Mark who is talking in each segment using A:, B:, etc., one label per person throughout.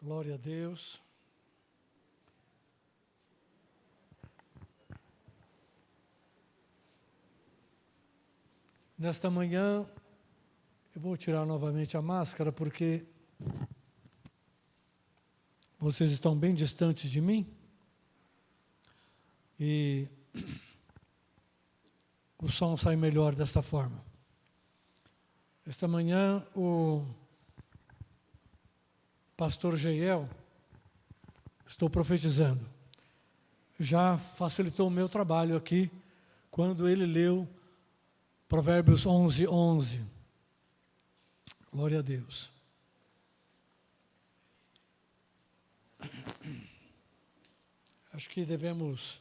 A: Glória a Deus. Nesta manhã, eu vou tirar novamente a máscara, porque vocês estão bem distantes de mim. E o som sai melhor desta forma. Esta manhã, o pastor Geiel, estou profetizando, já facilitou o meu trabalho aqui, quando ele leu Provérbios 11:11. Glória a Deus. Acho que devemos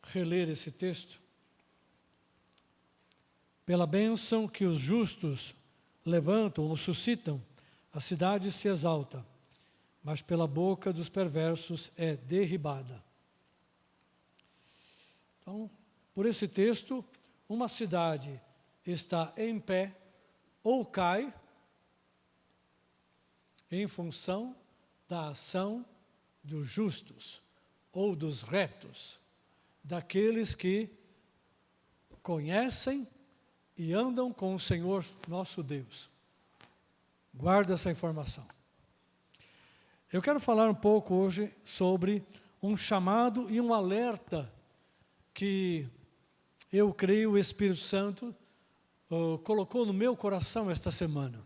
A: reler esse texto. Pela bênção que os justos levantam ou suscitam, a cidade se exalta, mas pela boca dos perversos é derribada. Então, por esse texto, uma cidade está em pé ou cai em função da ação dos justos ou dos retos, daqueles que conhecem e andam com o Senhor nosso Deus. Guarda essa informação. Eu quero falar um pouco hoje sobre um chamado e um alerta que eu creio o Espírito Santo colocou no meu coração esta semana.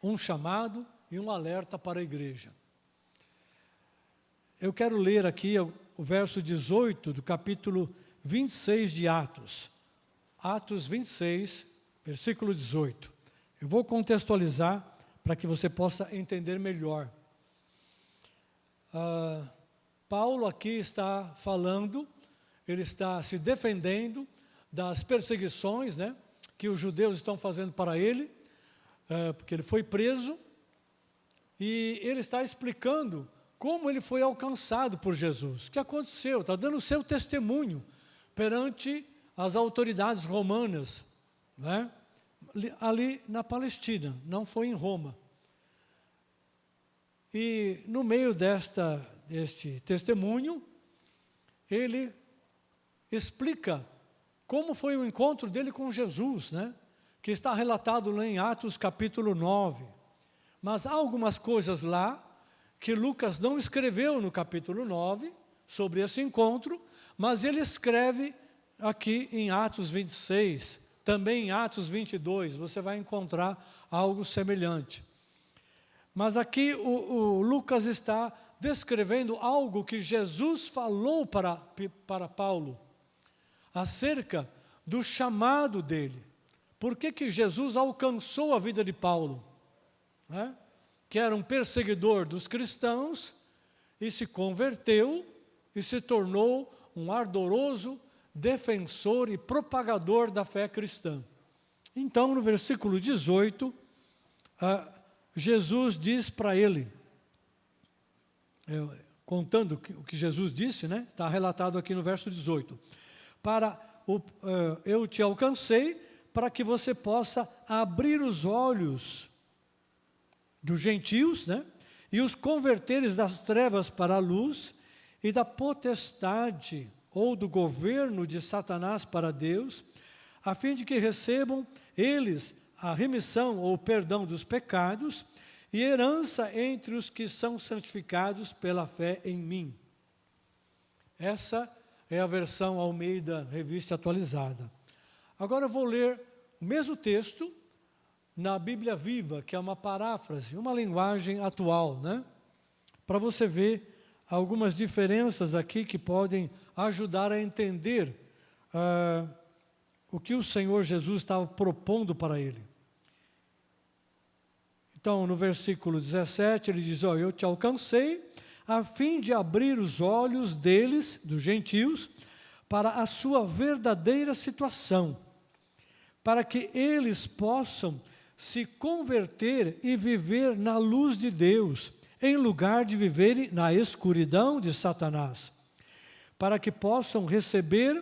A: Um chamado e um alerta para a igreja. Eu quero ler aqui o verso 18 do capítulo 26 de Atos. Atos 26, versículo 18. Eu vou contextualizar para que você possa entender melhor. Paulo aqui está falando, ele está se defendendo das perseguições, que os judeus estão fazendo para ele, porque ele foi preso, e ele está explicando como ele foi alcançado por Jesus. O que aconteceu? Está dando o seu testemunho perante as autoridades romanas, ali na Palestina, não foi em Roma. E no meio deste testemunho, ele explica como foi o encontro dele com Jesus, que está relatado lá em Atos capítulo 9. Mas há algumas coisas lá que Lucas não escreveu no capítulo 9 sobre esse encontro, mas ele escreve aqui em Atos 26, também em Atos 22, você vai encontrar algo semelhante. Mas aqui o Lucas está descrevendo algo que Jesus falou para Paulo, acerca do chamado dele. Por que Jesus alcançou a vida de Paulo? Que era um perseguidor dos cristãos, e se converteu, e se tornou um ardoroso defensor e propagador da fé cristã. Então, no versículo 18, Jesus diz para ele, contando o que Jesus disse, está relatado aqui no verso 18, eu te alcancei para que você possa abrir os olhos dos gentios, e os converteres das trevas para a luz, e da potestade ou do governo de Satanás para Deus, a fim de que recebam eles a remissão ou perdão dos pecados e herança entre os que são santificados pela fé em mim. Essa é a versão Almeida, revista atualizada. Agora eu vou ler o mesmo texto na Bíblia Viva, que é uma paráfrase, uma linguagem atual, para você ver algumas diferenças aqui que podem ajudar a entender o que o Senhor Jesus estava propondo para ele. Então, no versículo 17, ele diz, eu te alcancei a fim de abrir os olhos deles, dos gentios, para a sua verdadeira situação, para que eles possam se converter e viver na luz de Deus, em lugar de viverem na escuridão de Satanás, para que possam receber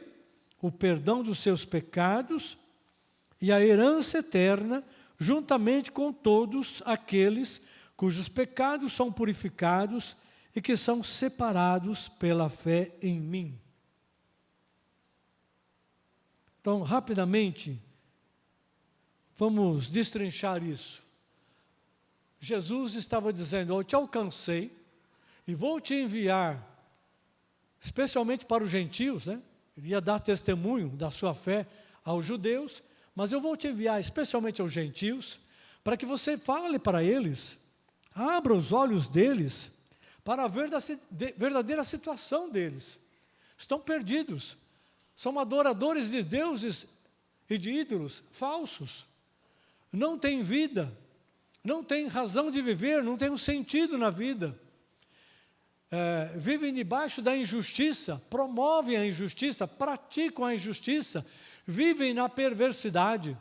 A: o perdão dos seus pecados e a herança eterna, juntamente com todos aqueles cujos pecados são purificados e que são separados pela fé em mim. Então, rapidamente, vamos destrinchar isso. Jesus estava dizendo: eu te alcancei e vou te enviar, especialmente para os gentios, né? Ele ia dar testemunho da sua fé aos judeus, mas eu vou te enviar especialmente aos gentios, para que você fale para eles, abra os olhos deles, para a verdadeira situação deles. Estão perdidos, são adoradores de deuses e de ídolos falsos, não têm vida, não têm razão de viver, não têm um sentido na vida. Vivem debaixo da injustiça, promovem a injustiça, praticam a injustiça, vivem na perversidade,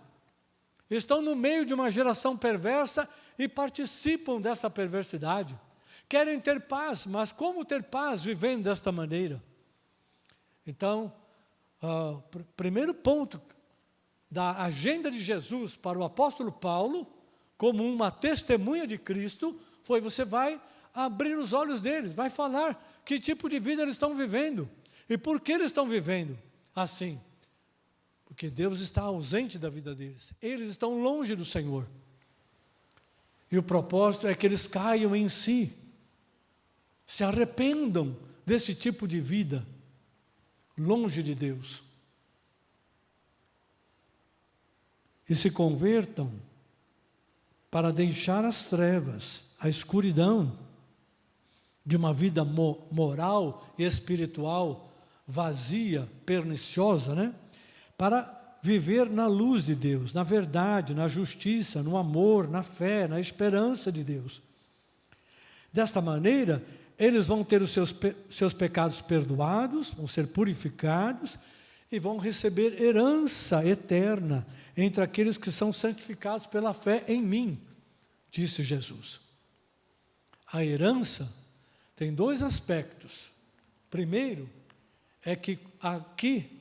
A: estão no meio de uma geração perversa e participam dessa perversidade. Querem ter paz, mas como ter paz vivendo desta maneira? Então, primeiro ponto da agenda de Jesus para o apóstolo Paulo, como uma testemunha de Cristo, foi: você vai abrir os olhos deles, vai falar que tipo de vida eles estão vivendo e por que eles estão vivendo assim. Porque Deus está ausente da vida deles, eles estão longe do Senhor. E o propósito é que eles caiam em si, se arrependam desse tipo de vida, longe de Deus, e se convertam para deixar as trevas, a escuridão de uma vida moral e espiritual vazia, perniciosa, né? Para viver na luz de Deus, na verdade, na justiça, no amor, na fé, na esperança de Deus. Desta maneira, eles vão ter os seus pecados perdoados, vão ser purificados e vão receber herança eterna entre aqueles que são santificados pela fé em mim, disse Jesus. A herança tem dois aspectos. Primeiro, é que aqui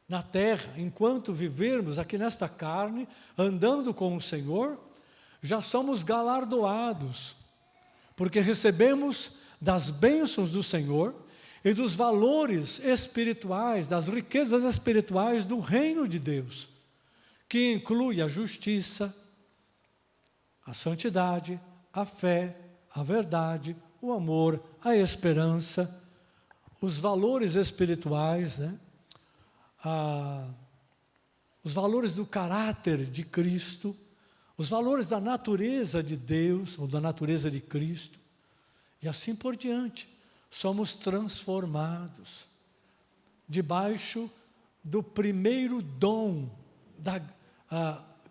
A: na terra, enquanto vivermos aqui nesta carne, andando com o Senhor, já somos galardoados, porque recebemos das bênçãos do Senhor e dos valores espirituais, das riquezas espirituais do reino de Deus, que inclui a justiça, a santidade, a fé, a verdade, o amor, a esperança, os valores espirituais, né? Os valores do caráter de Cristo, os valores da natureza de Deus, ou da natureza de Cristo, e assim por diante. Somos transformados debaixo do primeiro dom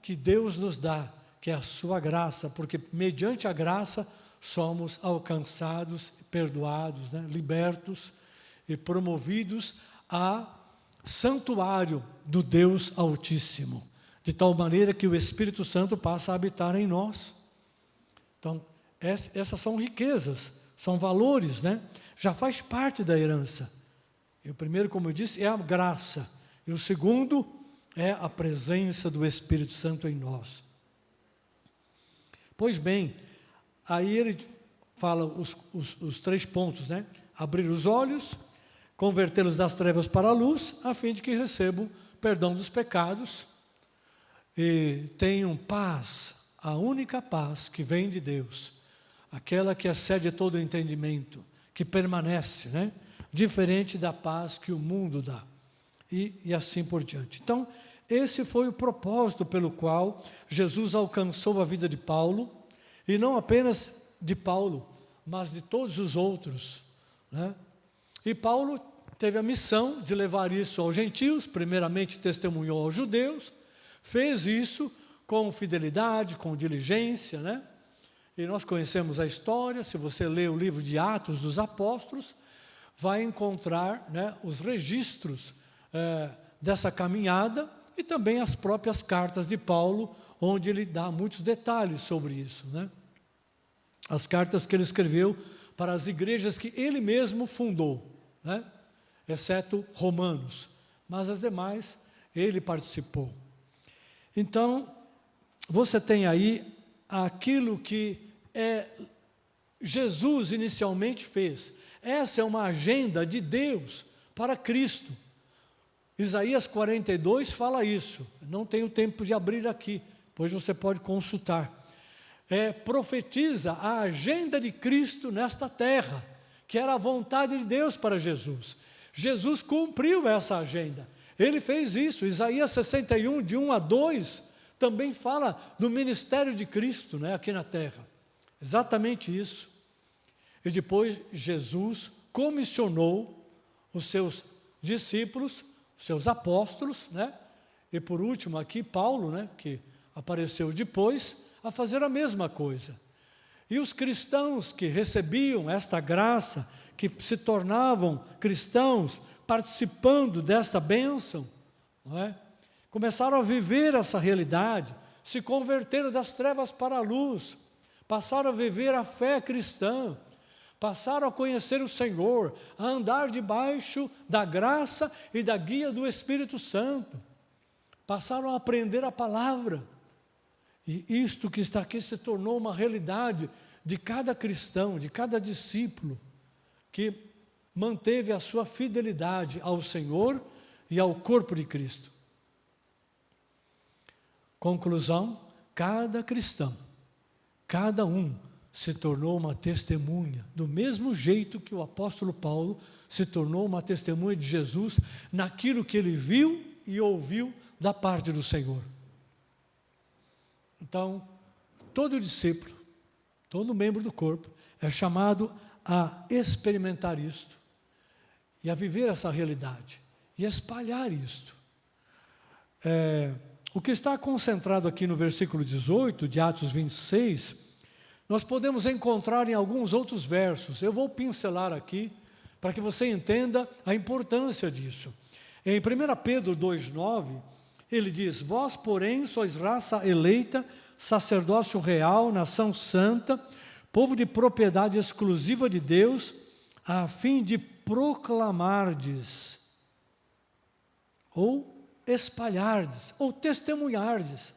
A: que Deus nos dá, que é a sua graça, porque mediante a graça somos alcançados, perdoados, né? Libertos e promovidos a santuário do Deus Altíssimo, de tal maneira que o Espírito Santo passa a habitar em nós. Então, essas são riquezas, são valores, né? Já faz parte da herança. E o primeiro, como eu disse, é a graça. E o segundo é a presença do Espírito Santo em nós. Pois bem, aí ele fala os 3 pontos, né? Abrir os olhos, convertê-los das trevas para a luz, a fim de que recebam perdão dos pecados e tenham paz, a única paz que vem de Deus, aquela que excede todo o entendimento, que permanece, né? Diferente da paz que o mundo dá, e assim por diante. Então, esse foi o propósito pelo qual Jesus alcançou a vida de Paulo, e não apenas de Paulo, mas de todos os outros, né? E Paulo teve a missão de levar isso aos gentios, primeiramente testemunhou aos judeus, fez isso com fidelidade, com diligência, né? E nós conhecemos a história. Se você ler o livro de Atos dos Apóstolos, vai encontrar, né, os registros dessa caminhada e também as próprias cartas de Paulo, onde ele dá muitos detalhes sobre isso, né? As cartas que ele escreveu para as igrejas que ele mesmo fundou, né? Exceto Romanos, mas as demais ele participou. Então, você tem aí aquilo que Jesus inicialmente fez. Essa é uma agenda de Deus para Cristo. Isaías 42 fala isso. Não tenho tempo de abrir aqui, pois você pode consultar. Profetiza a agenda de Cristo nesta terra, que era a vontade de Deus para Jesus. Jesus cumpriu essa agenda. Ele fez isso. Isaías 61, de 1 a 2, também fala do ministério de Cristo, né, aqui na terra. Exatamente isso. E depois Jesus comissionou os seus discípulos, os seus apóstolos, né? E por último aqui Paulo, né, que apareceu depois, a fazer a mesma coisa. E os cristãos que recebiam esta graça, que se tornavam cristãos, participando desta bênção, não é? Começaram a viver essa realidade, se converteram das trevas para a luz, passaram a viver a fé cristã, passaram a conhecer o Senhor, a andar debaixo da graça e da guia do Espírito Santo, passaram a aprender a palavra, e isto que está aqui se tornou uma realidade de cada cristão, de cada discípulo, que manteve a sua fidelidade ao Senhor e ao corpo de Cristo. Conclusão, cada cristão, cada um se tornou uma testemunha, do mesmo jeito que o apóstolo Paulo se tornou uma testemunha de Jesus naquilo que ele viu e ouviu da parte do Senhor. Então, todo discípulo, todo membro do corpo é chamado a experimentar isto e a viver essa realidade e espalhar isto. O que está concentrado aqui no versículo 18 de Atos 26, nós podemos encontrar em alguns outros versos. Eu vou pincelar aqui para que você entenda a importância disso. Em 1 Pedro 2,9, ele diz: vós, porém, sois raça eleita, sacerdócio real, nação santa, povo de propriedade exclusiva de Deus, a fim de proclamardes, ou espalhardes, ou testemunhardes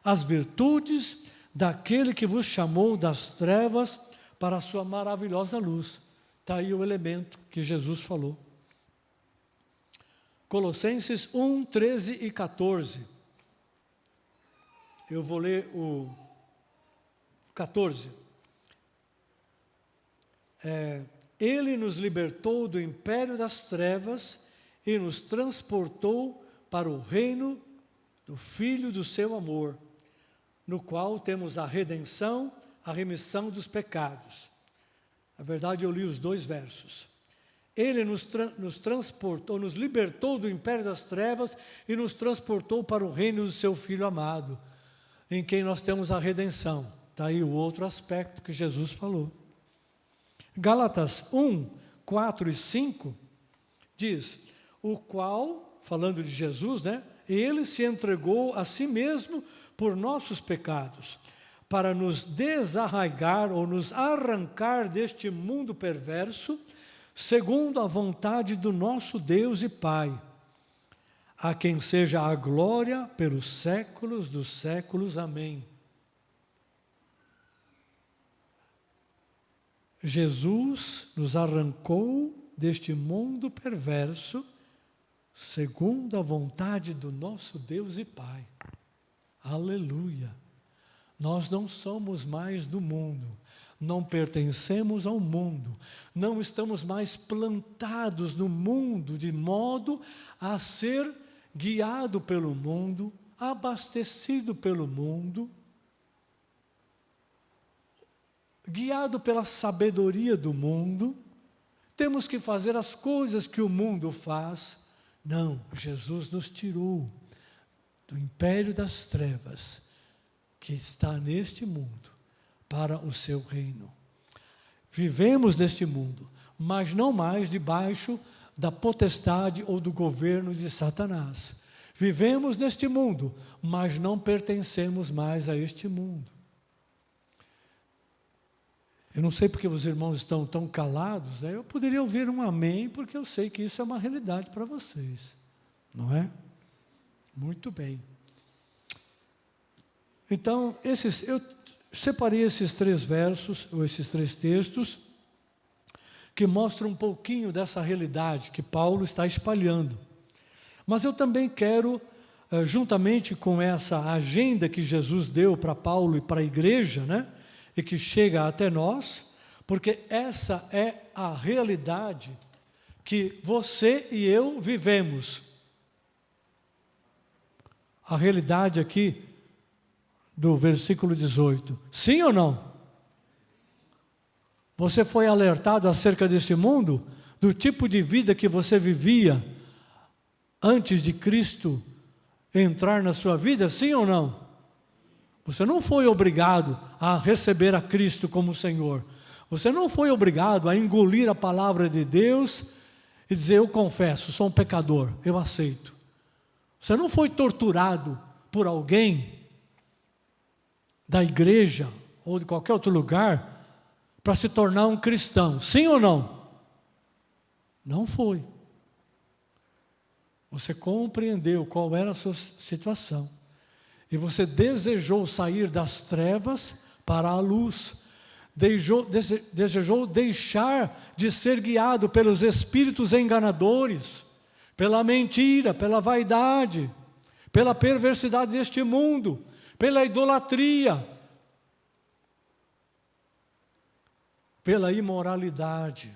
A: as virtudes daquele que vos chamou das trevas para a sua maravilhosa luz. Está aí o elemento que Jesus falou. Colossenses 1, 13 e 14. Eu vou ler o 14. Ele nos libertou do império das trevas e nos transportou para o reino do Filho do seu amor, no qual temos a redenção, a remissão dos pecados. Na verdade, eu li os dois versos. Ele nos transportou, nos libertou do império das trevas e nos transportou para o reino do seu Filho amado, em quem nós temos a redenção. Está aí o outro aspecto que Jesus falou. Gálatas 1, 4 e 5 diz: o qual, falando de Jesus, né? Ele se entregou a si mesmo por nossos pecados, para nos desarraigar ou nos arrancar deste mundo perverso, segundo a vontade do nosso Deus e Pai, a quem seja a glória pelos séculos dos séculos. Amém. Jesus nos arrancou deste mundo perverso, segundo a vontade do nosso Deus e Pai. Aleluia! Nós não somos mais do mundo, não pertencemos ao mundo, não estamos mais plantados no mundo de modo a ser guiado pelo mundo, abastecido pelo mundo, guiado pela sabedoria do mundo. Temos que fazer as coisas que o mundo faz. Não, Jesus nos tirou do império das trevas que está neste mundo para o seu reino. Vivemos neste mundo, mas não mais debaixo da potestade ou do governo de Satanás. Vivemos neste mundo, mas não pertencemos mais a este mundo. Eu não sei porque os irmãos estão tão calados, né? Eu poderia ouvir um amém, porque eu sei que isso é uma realidade para vocês, não é? Muito bem. Então, separei esses 3 versos, ou esses 3 textos, que mostram um pouquinho dessa realidade que Paulo está espalhando. Mas eu também quero, juntamente com essa agenda que Jesus deu para Paulo e para a igreja, né, e que chega até nós, porque essa é a realidade que você e eu vivemos. A realidade aqui do versículo 18. Sim ou não? Você foi alertado acerca desse mundo, do tipo de vida que você vivia antes de Cristo entrar na sua vida, sim ou não? Você não foi obrigado a receber a Cristo como Senhor. Você não foi obrigado a engolir a palavra de Deus e dizer, eu confesso, sou um pecador, eu aceito. Você não foi torturado por alguém da igreja ou de qualquer outro lugar para se tornar um cristão, sim ou não? Não foi. Você compreendeu qual era a sua situação e você desejou sair das trevas para a luz, desejou deixar de ser guiado pelos espíritos enganadores, pela mentira, pela vaidade, pela perversidade deste mundo, pela idolatria, pela imoralidade,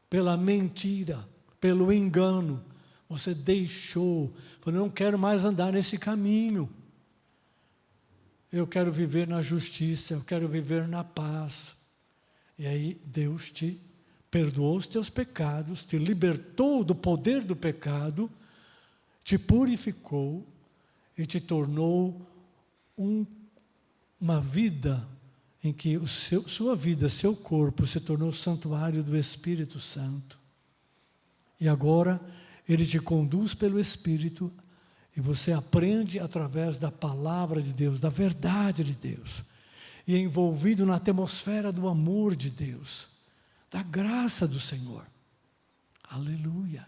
A: pela mentira, pelo engano. Você deixou, falou, não quero mais andar nesse caminho. Eu quero viver na justiça, eu quero viver na paz. E aí Deus te perdoou os teus pecados, te libertou do poder do pecado, te purificou e te tornou uma vida em que sua vida, seu corpo se tornou santuário do Espírito Santo. E agora Ele te conduz pelo Espírito e você aprende através da palavra de Deus, da verdade de Deus. E é envolvido na atmosfera do amor de Deus, da graça do Senhor. Aleluia.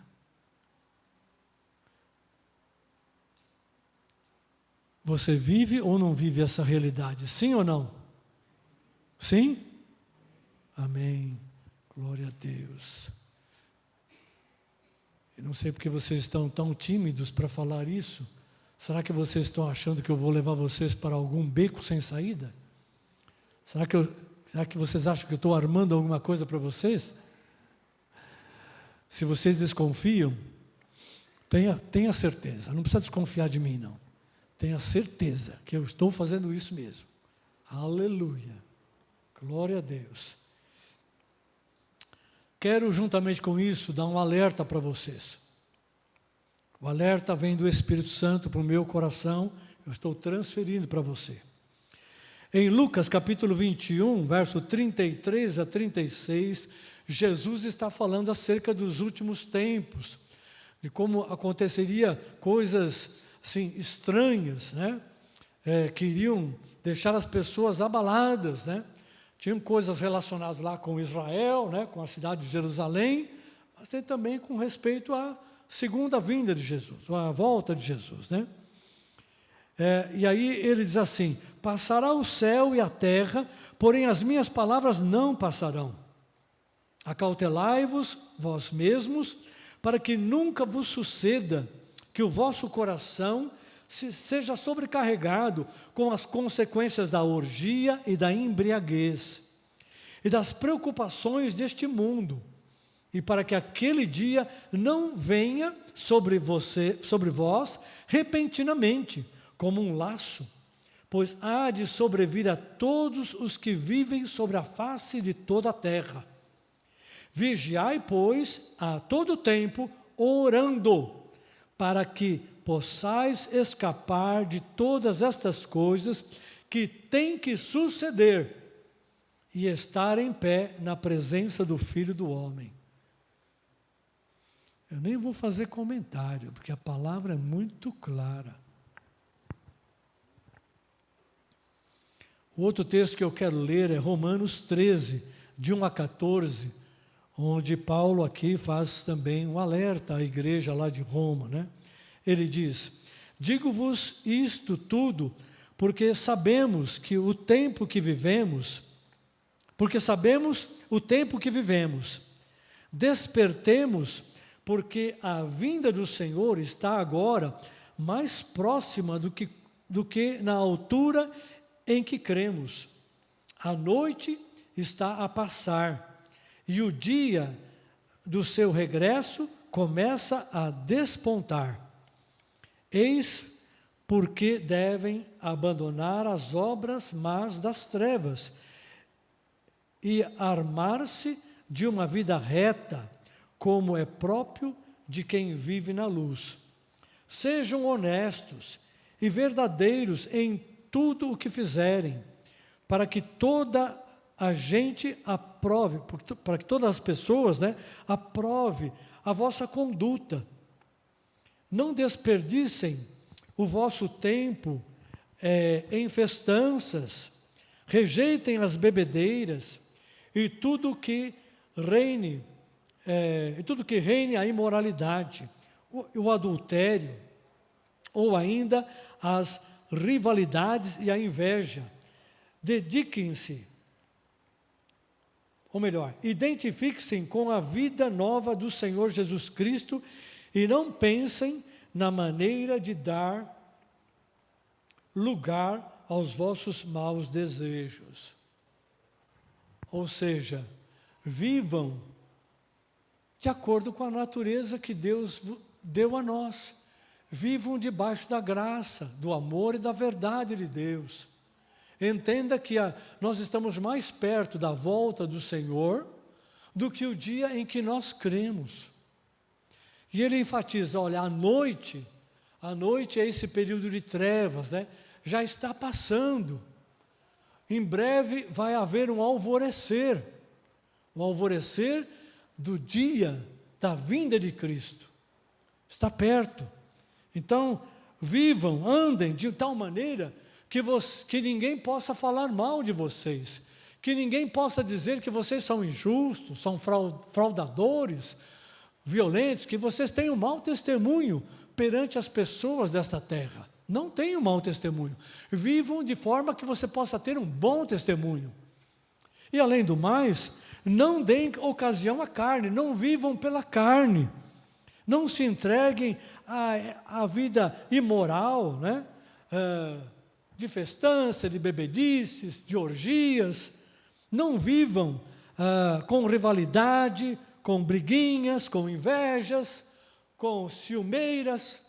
A: Você vive ou não vive essa realidade? Sim ou não? Sim? Amém. Glória a Deus. Eu não sei porque vocês estão tão tímidos para falar isso. Será que vocês estão achando que eu vou levar vocês para algum beco sem saída? Será que vocês acham que eu estou armando alguma coisa para vocês? Se vocês desconfiam, tenha certeza. Não precisa desconfiar de mim, não. Tenha certeza que eu estou fazendo isso mesmo. Aleluia. Glória a Deus. Quero, juntamente com isso, dar um alerta para vocês. O alerta vem do Espírito Santo para o meu coração, eu estou transferindo para você. Em Lucas capítulo 21, verso 33 a 36, Jesus está falando acerca dos últimos tempos, de como aconteceria coisas assim, estranhas, né? Que iriam deixar as pessoas abaladas, né? Tinham coisas relacionadas lá com Israel, né? Com a cidade de Jerusalém, mas tem também com respeito à segunda vinda de Jesus, à volta de Jesus, né? E aí ele diz assim, passará o céu e a terra, porém as minhas palavras não passarão. Acautelai-vos vós mesmos, para que nunca vos suceda que o vosso coração seja sobrecarregado com as consequências da orgia e da embriaguez, e das preocupações deste mundo, e para que aquele dia não venha sobre vós repentinamente, como um laço, pois há de sobrevir a todos os que vivem sobre a face de toda a terra. Vigiai, pois, a todo tempo, orando, para que possais escapar de todas estas coisas que têm que suceder e estar em pé na presença do Filho do Homem. Eu nem vou fazer comentário, porque a palavra é muito clara. O outro texto que eu quero ler é Romanos 13, de 1 a 14, onde Paulo aqui faz também um alerta à igreja lá de Roma, né? Ele diz, digo-vos isto tudo, porque sabemos o tempo que vivemos. Despertemos, porque a vinda do Senhor está agora mais próxima do que na altura em que cremos. A noite está a passar, e o dia do seu regresso começa a despontar. Eis porque devem abandonar as obras más das trevas e armar-se de uma vida reta, como é próprio de quem vive na luz. Sejam honestos e verdadeiros em tudo o que fizerem, para que toda a gente aprove, para que todas as pessoas, aprove a vossa conduta. Não desperdicem o vosso tempo em festanças, rejeitem as bebedeiras e tudo que reine a imoralidade, o adultério, ou ainda as rivalidades e a inveja. Dediquem-se, ou melhor, identifiquem-se com a vida nova do Senhor Jesus Cristo e não pensem na maneira de dar lugar aos vossos maus desejos. Ou seja, vivam de acordo com a natureza que Deus deu a nós. Vivam debaixo da graça, do amor e da verdade de Deus. Entenda que nós estamos mais perto da volta do Senhor do que o dia em que nós cremos. E ele enfatiza, olha, a noite é esse período de trevas, já está passando. Em breve vai haver um alvorecer do dia da vinda de Cristo. Está perto. Então, vivam, andem de tal maneira que ninguém possa falar mal de vocês, que ninguém possa dizer que vocês são injustos, são fraudadores, violentos, que vocês têm um mau testemunho perante as pessoas desta terra. Não tenham mau testemunho. Vivam de forma que você possa ter um bom testemunho. E além do mais, não deem ocasião à carne, não vivam pela carne. Não se entreguem à vida imoral, de festança, de bebedices, de orgias. Não vivam com rivalidade, com briguinhas, com invejas, com ciumeiras.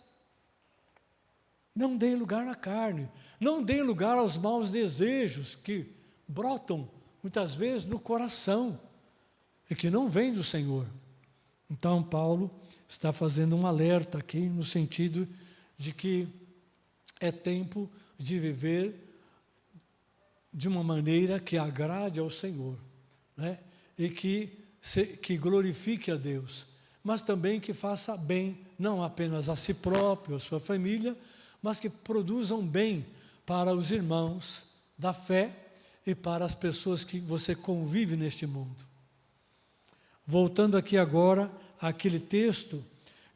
A: Não deem lugar na carne, não deem lugar aos maus desejos que brotam muitas vezes no coração e que não vêm do Senhor. Então Paulo está fazendo um alerta aqui no sentido de que é tempo de viver de uma maneira que agrade ao Senhor, e que glorifique a Deus, mas também que faça bem, não apenas a si próprio, a sua família, mas que produzam bem para os irmãos da fé e para as pessoas que você convive neste mundo. Voltando aqui agora àquele texto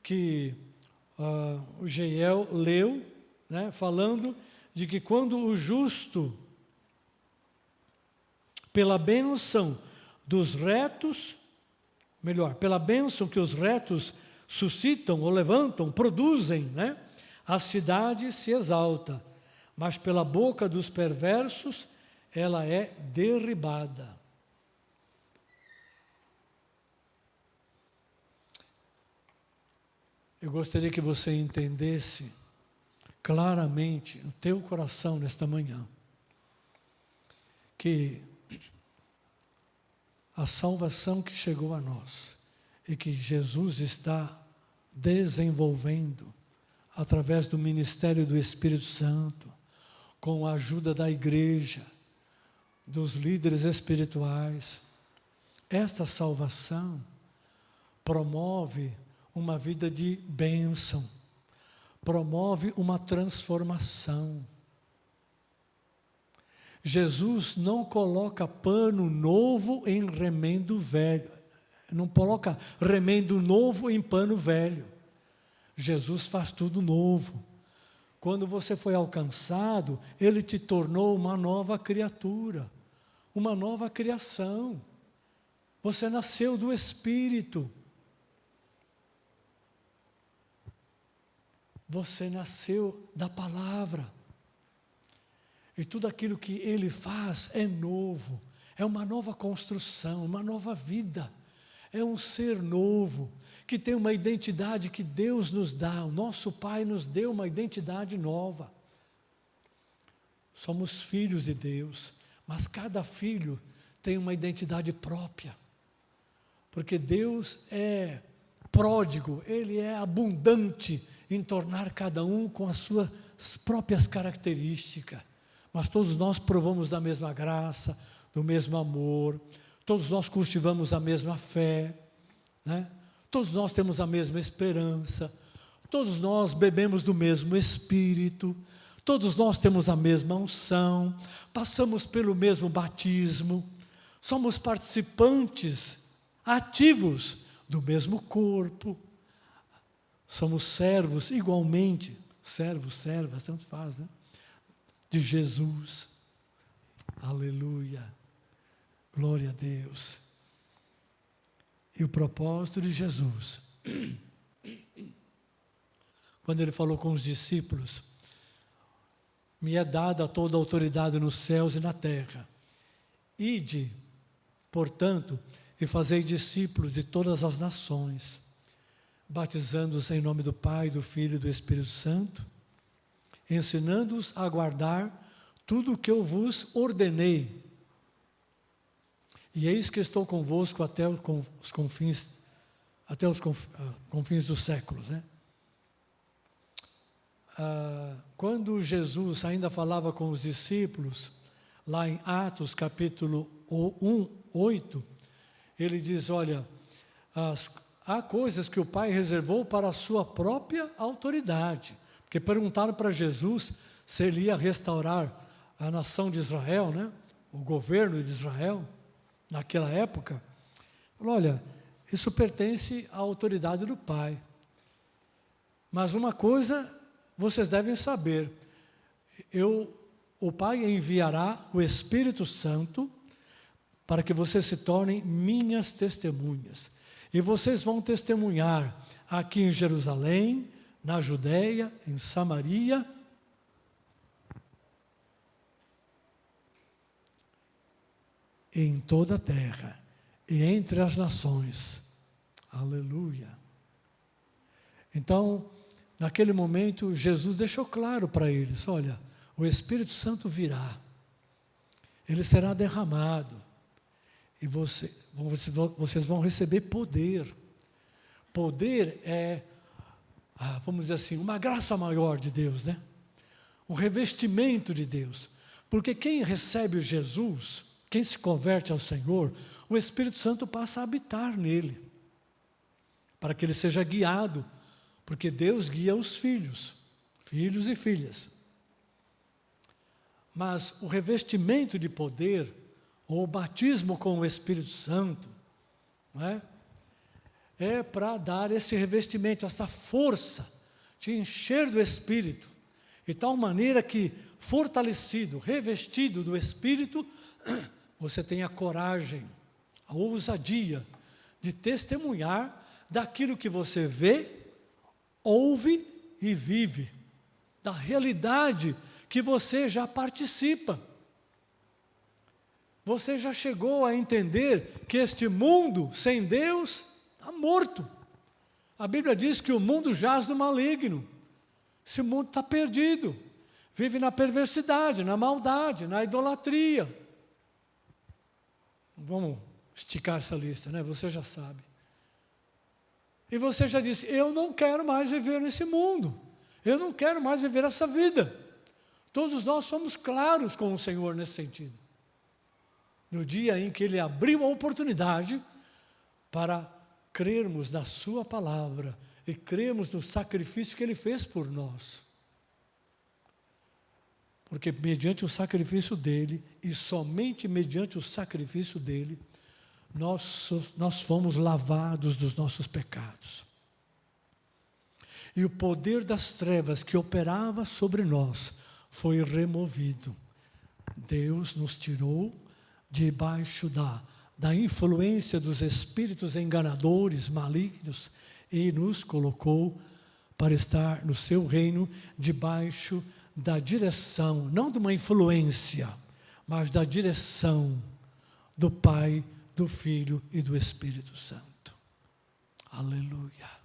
A: que o Geiel leu, falando de que quando o justo, pela bênção dos retos, pela bênção que os retos suscitam ou levantam, produzem, a cidade se exalta, mas pela boca dos perversos ela é derribada. Eu gostaria que você entendesse claramente no teu coração nesta manhã que a salvação que chegou a nós e que Jesus está desenvolvendo através do ministério do Espírito Santo, com a ajuda da igreja, dos líderes espirituais, esta salvação promove uma vida de bênção, promove uma transformação. Jesus não coloca pano novo em remendo velho, não coloca remendo novo em pano velho. Jesus faz tudo novo. Quando você foi alcançado, Ele te tornou uma nova criatura, uma nova criação. Você nasceu do Espírito. Você nasceu da palavra. E tudo aquilo que Ele faz é novo. É uma nova construção, uma nova vida. É um ser novo, que tem uma identidade que Deus nos dá. O nosso Pai nos deu uma identidade nova. Somos filhos de Deus, mas cada filho tem uma identidade própria. Porque Deus é pródigo, Ele é abundante em tornar cada um com as suas próprias características. Mas todos nós provamos da mesma graça, do mesmo amor, todos nós cultivamos a mesma fé, né? Todos nós temos a mesma esperança, todos nós bebemos do mesmo Espírito, todos nós temos a mesma unção, passamos pelo mesmo batismo, somos participantes ativos do mesmo corpo, somos servos igualmente, servos, servas, tanto faz, né? De Jesus. Aleluia. Glória a Deus. E o propósito de Jesus, quando Ele falou com os discípulos, me é dada toda a autoridade nos céus e na terra. Ide, portanto, e fazei discípulos de todas as nações, batizando-os em nome do Pai, do Filho e do Espírito Santo, ensinando-os a guardar tudo o que eu vos ordenei. E eis que estou convosco até os confins dos séculos, né? Quando Jesus ainda falava com os discípulos, lá em Atos capítulo 1, 8, ele diz, olha, há coisas que o Pai reservou para a sua própria autoridade. Porque perguntaram para Jesus se Ele ia restaurar a nação de Israel, né? O governo de Israel, naquela época. Falou, olha, isso pertence à autoridade do Pai. Mas uma coisa vocês devem saber, o Pai enviará o Espírito Santo para que vocês se tornem minhas testemunhas. E vocês vão testemunhar aqui em Jerusalém, na Judeia, em Samaria, e em toda a terra, e entre as nações. Aleluia. Então, naquele momento, Jesus deixou claro para eles, olha, o Espírito Santo virá, ele será derramado, e vocês vão receber poder. Poder é, vamos dizer assim, uma graça maior de Deus, né? Um revestimento de Deus. Porque quem recebe Jesus, quem se converte ao Senhor, o Espírito Santo passa a habitar nele, para que ele seja guiado, porque Deus guia os filhos e filhas. Mas o revestimento de poder, ou o batismo com o Espírito Santo, não é? É para dar esse revestimento, essa força, te encher do Espírito, de tal maneira que, fortalecido, revestido do Espírito, você tem a coragem, a ousadia de testemunhar daquilo que você vê, ouve e vive, da realidade que você já participa. Você já chegou a entender que este mundo sem Deus está morto. A Bíblia diz que o mundo jaz no maligno. Esse mundo está perdido. Vive na perversidade, na maldade, na idolatria. Vamos esticar essa lista, né? Você já sabe. E você já disse, eu não quero mais viver nesse mundo. Eu não quero mais viver essa vida. Todos nós somos claros com o Senhor nesse sentido. No dia em que Ele abriu a oportunidade para crermos na Sua palavra e crermos no sacrifício que Ele fez por nós. Porque mediante o sacrifício dEle, e somente mediante o sacrifício dEle, nós fomos lavados dos nossos pecados. e o poder das trevas que operava sobre nós foi removido. Deus nos tirou debaixo da influência dos espíritos enganadores, malignos, e nos colocou para estar no seu reino, debaixo da direção, não de uma influência, mas da direção do Pai, do Filho e do Espírito Santo. Aleluia.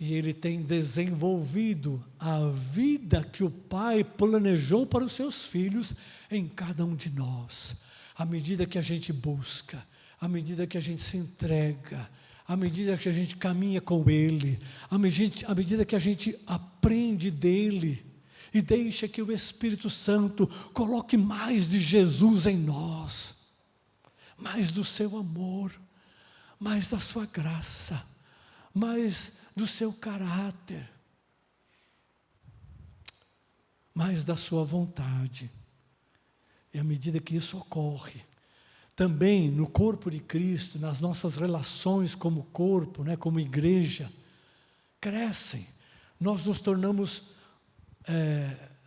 A: E Ele tem desenvolvido a vida que o Pai planejou para os seus filhos em cada um de nós. À medida que a gente busca, à medida que a gente se entrega, à medida que a gente caminha com Ele, à medida que a gente aprende dEle, e deixa que o Espírito Santo coloque mais de Jesus em nós, mais do seu amor, mais da sua graça, mais do seu caráter, mais da sua vontade. E à medida que isso ocorre, também no corpo de Cristo, nas nossas relações como corpo, né, como igreja, crescem. Nós nos tornamos,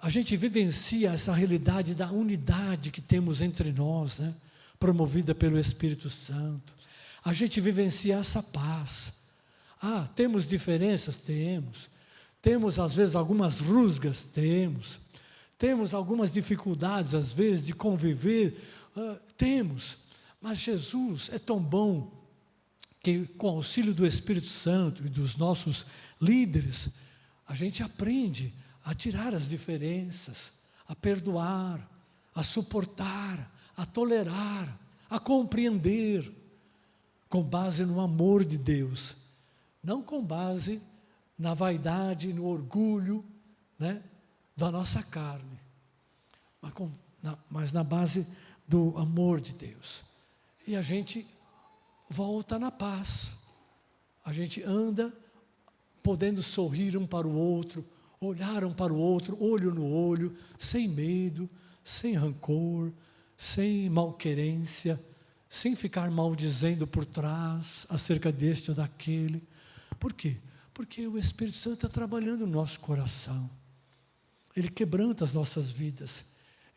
A: a gente vivencia essa realidade da unidade que temos entre nós, né, promovida pelo Espírito Santo. A gente vivencia essa paz. Temos diferenças? Temos. Temos, às vezes, algumas rusgas? Temos. Temos algumas dificuldades, às vezes, de conviver? Temos. Mas Jesus é tão bom que, com o auxílio do Espírito Santo e dos nossos líderes, a gente aprende a tirar as diferenças, a perdoar, a suportar, a tolerar, a compreender, com base no amor de Deus. Não com base na vaidade, no orgulho, né, da nossa carne, mas na base do amor de Deus. E a gente volta na paz. A gente anda podendo sorrir um para o outro, olhar um para o outro, olho no olho, sem medo, sem rancor, sem malquerência, sem ficar maldizendo por trás acerca deste ou daquele. Por quê? Porque o Espírito Santo está trabalhando no nosso coração. Ele quebranta as nossas vidas.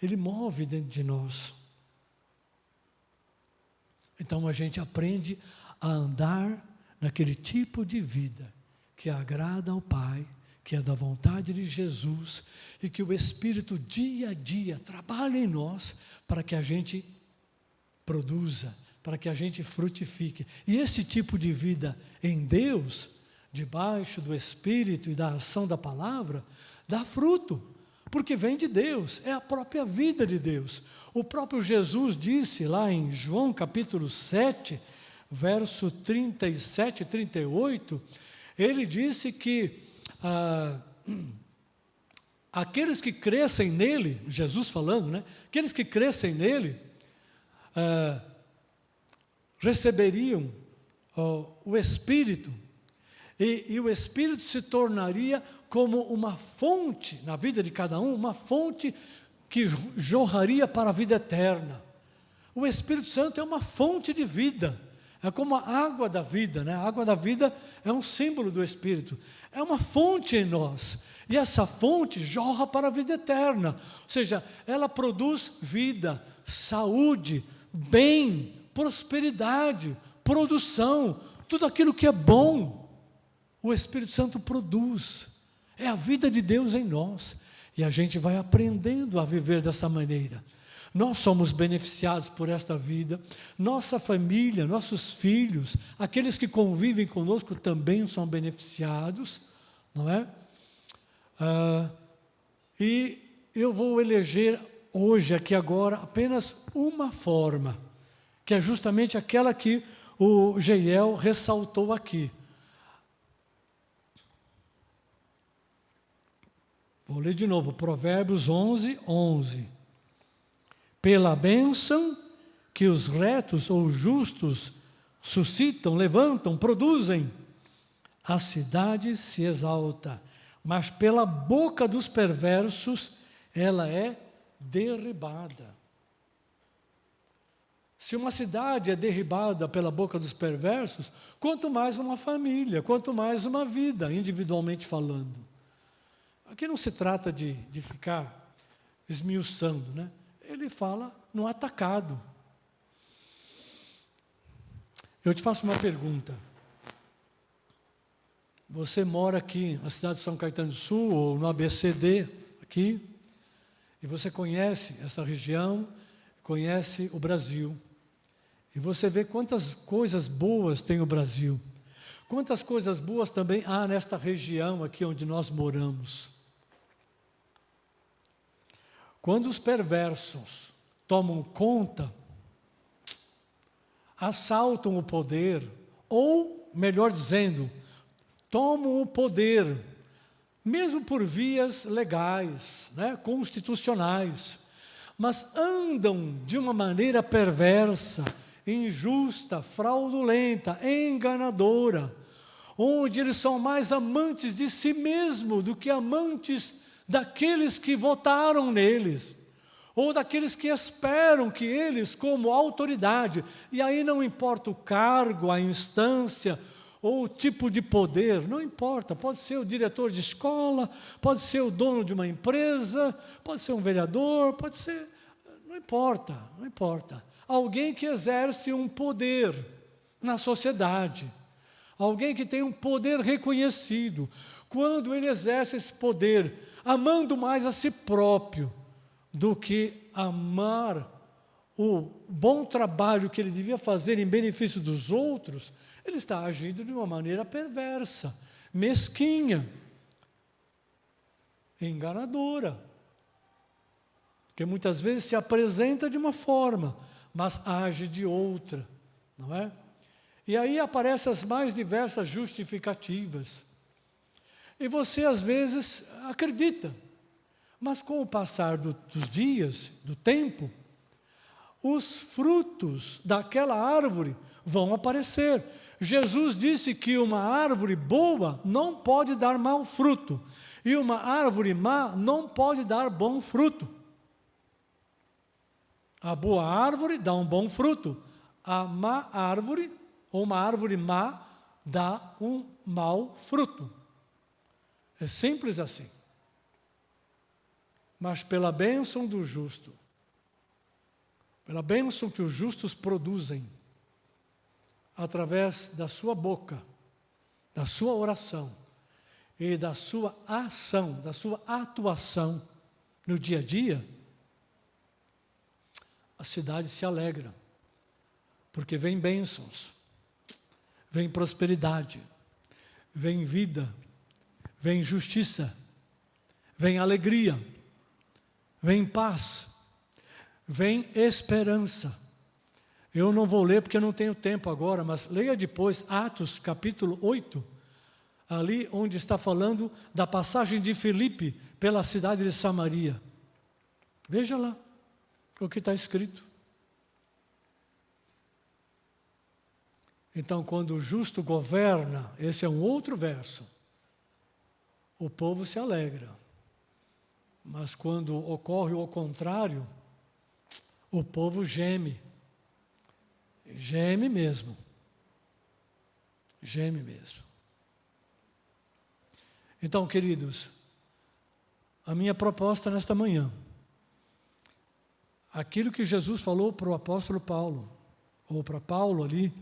A: Ele move dentro de nós. Então a gente aprende a andar naquele tipo de vida que agrada ao Pai, que é da vontade de Jesus, e que o Espírito dia a dia trabalha em nós para que a gente produza, para que a gente frutifique. E esse tipo de vida em Deus, debaixo do Espírito e da ação da palavra, dá fruto, porque vem de Deus, é a própria vida de Deus. O próprio Jesus disse lá em João capítulo 7, verso 37 e 38, ele disse que aqueles que crescem nele, Jesus falando, né? Aqueles que crescem nele, receberiam o Espírito, e o Espírito se tornaria como uma fonte, na vida de cada um, uma fonte que jorraria para a vida eterna. O Espírito Santo é uma fonte de vida, é como a água da vida, né? A água da vida é um símbolo do Espírito, é uma fonte em nós, e essa fonte jorra para a vida eterna, ou seja, ela produz vida, saúde, bem, prosperidade, produção, tudo aquilo que é bom, o Espírito Santo produz, é a vida de Deus em nós, e a gente vai aprendendo a viver dessa maneira. Nós somos beneficiados por esta vida, nossa família, nossos filhos, aqueles que convivem conosco também são beneficiados, não é? E eu vou eleger hoje, aqui agora, apenas uma forma, que é justamente aquela que o Geiel ressaltou aqui. Vou ler de novo, Provérbios 11, 11. Pela bênção que os retos ou justos suscitam, levantam, produzem, a cidade se exalta, mas pela boca dos perversos ela é derribada. Se uma cidade é derribada pela boca dos perversos, quanto mais uma família, quanto mais uma vida, individualmente falando. Aqui não se trata de ficar esmiuçando, né? Ele fala no atacado. Eu te faço uma pergunta. Você mora aqui na cidade de São Caetano do Sul, ou no ABCD, aqui, e você conhece essa região, conhece o Brasil. E você vê quantas coisas boas tem o Brasil. Quantas coisas boas também há nesta região aqui onde nós moramos. Quando os perversos tomam conta, assaltam o poder, ou, melhor dizendo, tomam o poder, mesmo por vias legais, né, constitucionais, mas andam de uma maneira perversa, injusta, fraudulenta, enganadora, onde eles são mais amantes de si mesmo do que amantes daqueles que votaram neles, ou daqueles que esperam que eles, como autoridade, e aí não importa o cargo, a instância, ou o tipo de poder, não importa, pode ser o diretor de escola, pode ser o dono de uma empresa, pode ser um vereador, pode ser, não importa, não importa. Alguém que exerce um poder na sociedade, alguém que tem um poder reconhecido. Quando ele exerce esse poder, amando mais a si próprio do que amar o bom trabalho que ele devia fazer em benefício dos outros, ele está agindo de uma maneira perversa, mesquinha, enganadora. Porque muitas vezes se apresenta de uma forma, mas age de outra, não é? E aí aparecem as mais diversas justificativas. E você às vezes acredita, mas com o passar dos dias, do tempo, os frutos daquela árvore vão aparecer. Jesus disse que uma árvore boa não pode dar mau fruto, e uma árvore má não pode dar bom fruto. A boa árvore dá um bom fruto, a má árvore, ou uma árvore má, dá um mau fruto. É simples assim. Mas pela bênção do justo, pela bênção que os justos produzem, através da sua boca, da sua oração e da sua ação, da sua atuação no dia a dia, a cidade se alegra, porque vem bênçãos, vem prosperidade, vem vida, vem justiça, vem alegria, vem paz, vem esperança. Eu não vou ler porque eu não tenho tempo agora, mas leia depois Atos capítulo 8, ali onde está falando da passagem de Filipe pela cidade de Samaria. Veja lá o que está escrito. Então, quando o justo governa, esse é um outro verso, o povo se alegra. Mas quando ocorre o contrário, o povo geme. Geme mesmo. Geme mesmo. Então, queridos, a minha proposta nesta manhã, aquilo que Jesus falou para o apóstolo Paulo, ou para Paulo ali,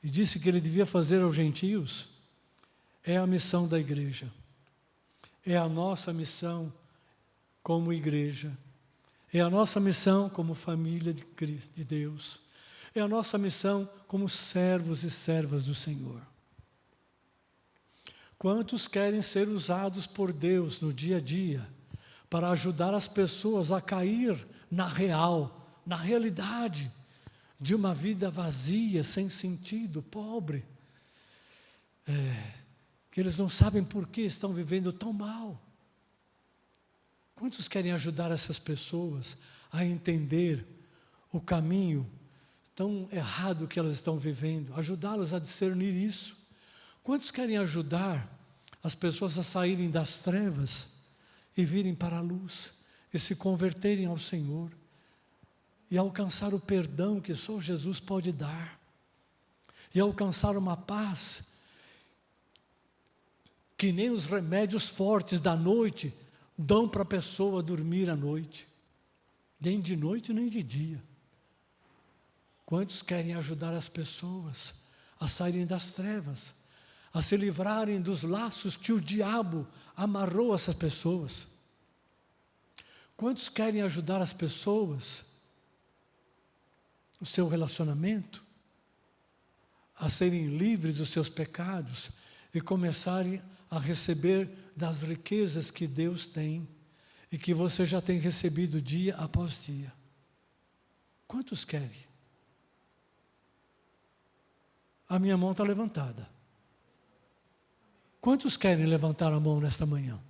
A: e disse que ele devia fazer aos gentios, é a missão da igreja. É a nossa missão como igreja. É a nossa missão como família de Cristo, de Deus. É a nossa missão como servos e servas do Senhor. Quantos querem ser usados por Deus no dia a dia para ajudar as pessoas a cair na realidade de uma vida vazia, sem sentido, pobre, que eles não sabem por que estão vivendo tão mal. Quantos querem ajudar essas pessoas a entender o caminho tão errado que elas estão vivendo, ajudá-las a discernir isso? Quantos querem ajudar as pessoas a saírem das trevas e virem para a luz, e se converterem ao Senhor, e alcançar o perdão que só Jesus pode dar, e alcançar uma paz que nem os remédios fortes da noite dão para a pessoa dormir à noite, nem de noite nem de dia. Quantos querem ajudar as pessoas a saírem das trevas, a se livrarem dos laços que o diabo amarrou essas pessoas? Quantos querem ajudar as pessoas, o seu relacionamento, a serem livres dos seus pecados e começarem a receber das riquezas que Deus tem e que você já tem recebido dia após dia? Quantos querem? A minha mão está levantada. Quantos querem levantar a mão nesta manhã?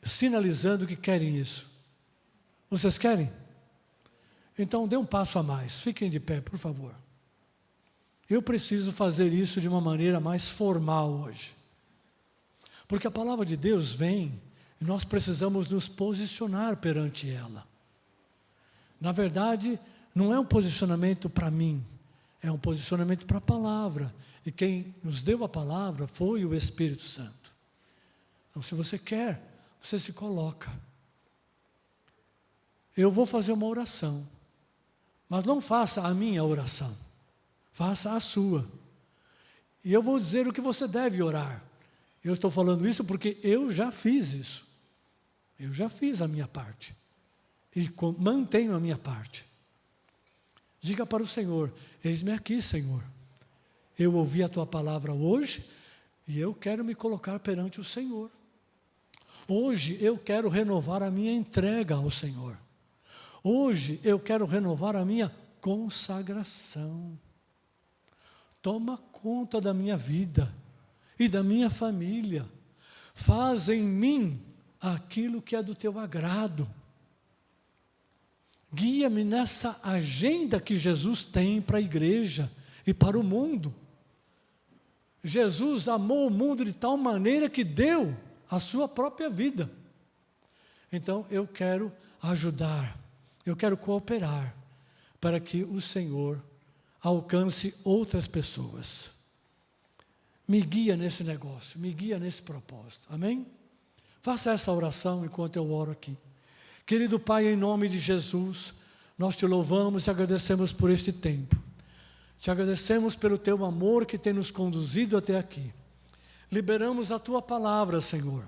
A: Sinalizando que querem isso. Vocês querem? Então dê um passo a mais. Fiquem de pé, por favor. Eu preciso fazer isso de uma maneira mais formal hoje. Porque a palavra de Deus vem e nós precisamos nos posicionar perante ela. Na verdade, não é um posicionamento para mim, é um posicionamento para a palavra. E quem nos deu a palavra foi o Espírito Santo. Então, se você quer, você se coloca. Eu vou fazer uma oração, mas não faça a minha oração, faça a sua. E eu vou dizer o que você deve orar. Eu estou falando isso porque eu já fiz isso. Eu já fiz a minha parte. E mantenho a minha parte. Diga para o Senhor: eis-me aqui, Senhor. Eu ouvi a tua palavra hoje e eu quero me colocar perante o Senhor. Hoje eu quero renovar a minha entrega ao Senhor. Hoje eu quero renovar a minha consagração. Toma conta da minha vida e da minha família. Faz em mim aquilo que é do teu agrado. Guia-me nessa agenda que Jesus tem para a igreja e para o mundo. Jesus amou o mundo de tal maneira que deu a sua própria vida. Então eu quero ajudar, eu quero cooperar para que o Senhor alcance outras pessoas. Me guia nesse negócio, me guia nesse propósito. Amém? Faça essa oração enquanto eu oro aqui. Querido Pai, em nome de Jesus, nós te louvamos e agradecemos por este tempo. Te agradecemos pelo teu amor que tem nos conduzido até aqui. Liberamos a tua palavra, Senhor.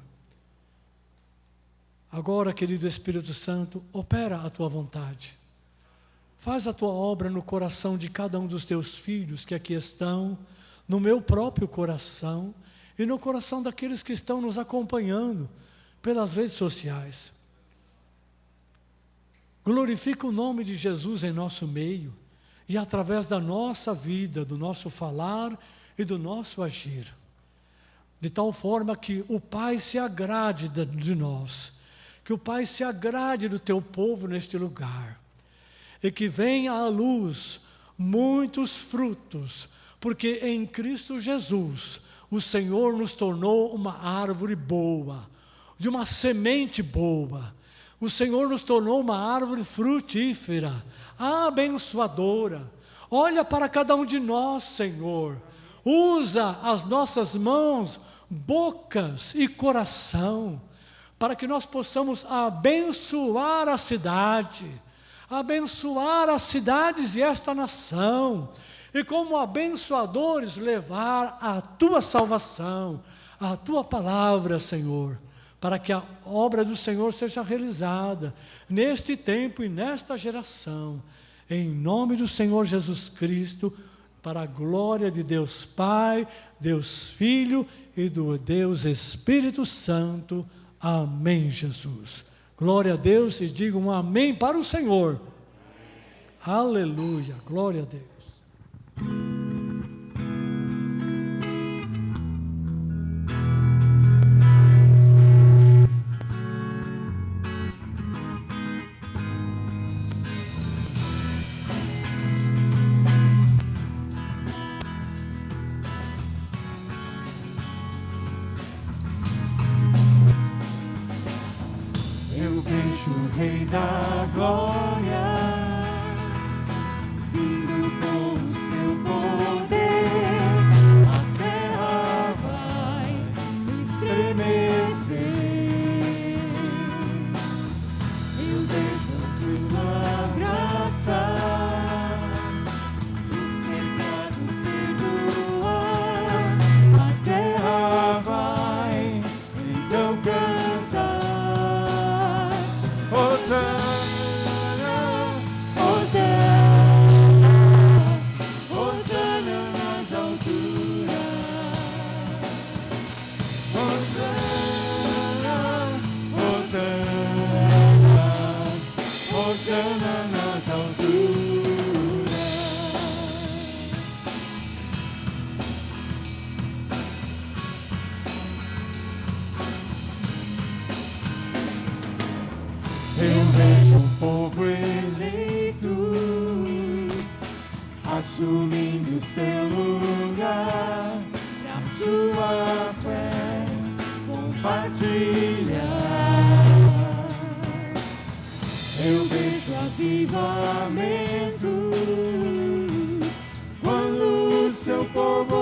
A: Agora, querido Espírito Santo, opera a tua vontade. Faz a tua obra no coração de cada um dos teus filhos que aqui estão, no meu próprio coração e no coração daqueles que estão nos acompanhando pelas redes sociais. Glorifica o nome de Jesus em nosso meio e através da nossa vida, do nosso falar e do nosso agir. De tal forma que o Pai se agrade de nós, que o Pai se agrade do teu povo neste lugar, e que venha à luz muitos frutos, porque em Cristo Jesus o Senhor nos tornou uma árvore boa, de uma semente boa. O Senhor nos tornou uma árvore frutífera, abençoadora. Olha para cada um de nós, Senhor. Usa as nossas mãos, bocas e coração, para que nós possamos abençoar a cidade, abençoar as cidades e esta nação, e como abençoadores levar a tua salvação, a tua palavra, Senhor, para que a obra do Senhor seja realizada neste tempo e nesta geração, em nome do Senhor Jesus Cristo, para a glória de Deus Pai, Deus Filho e do Deus Espírito Santo. Amém, Jesus. Glória a Deus e diga um amém para o Senhor. Amém. Aleluia, glória a Deus.
B: Eu vejo o Rei da Glória subindo seu lugar, a sua fé compartilhar. Eu vejo avivamento quando o seu povo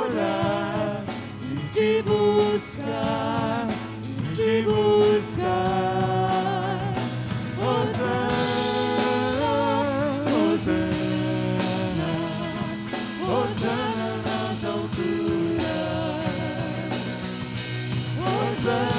B: orar e te buscar, e te buscar. Hosana, Hosana, Hosana nas alturas. Hosana.